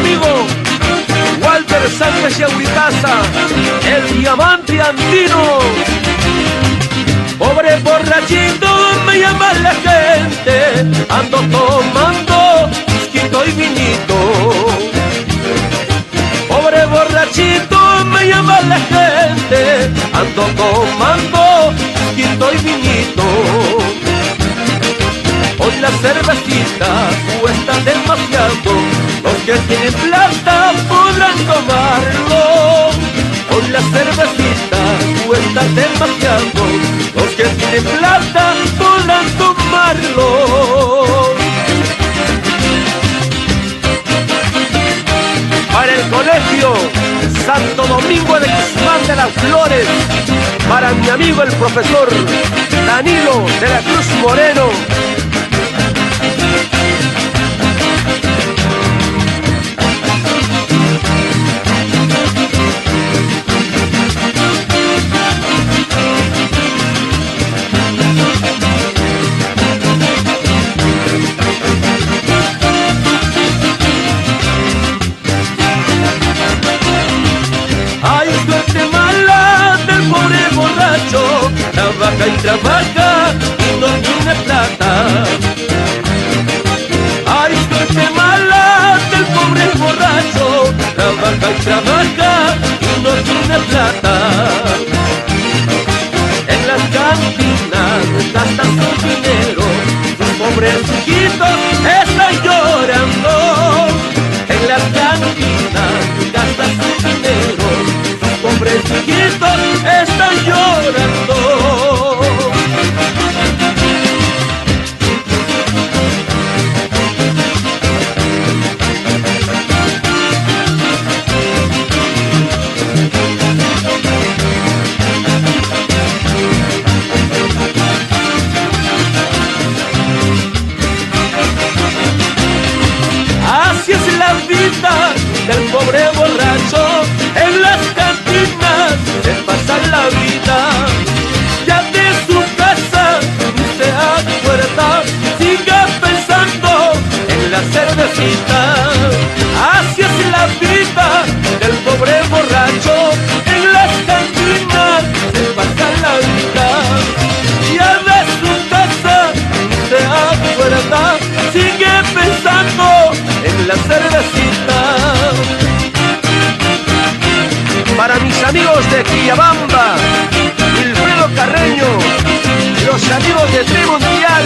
amigo Walter Sánchez Yauricaza, el diamante andino. Pobre borrachito me llama la gente, ando tomando whisky y vinito. Pobre borrachito me llama la gente, ando tomando whisky y vinito. Hoy la cervecita cuesta demasiado, los que tienen plata podrán tomarlo. Hoy la cervecita cuesta demasiado, los que tienen plata podrán tomarlo. Para el colegio Santo Domingo de Guzmán de las Flores, para mi amigo el profesor Danilo de la Cruz Moreno. Trabaja y trabaja y no tiene plata. Ay, suerte mala del pobre borracho. Trabaja y trabaja y no tiene plata. En las cantinas gastan su dinero, sus pobres hijitos están llorando. En las cantinas gastan su dinero, sus pobres hijitos están llorando. Así es la vida del pobre borracho, en las cantinas se pasa la vida. Ya de su casa ni se acuerda, siga pensando en la cervecita. Así es la vida del pobre borracho, en las cantinas se pasa la vida. Ya de su casa ni se acuerda, sigue pensando en la cervecita. Para mis amigos de Quillabamba, Wilfredo Carreño, los amigos de Tri Mundial,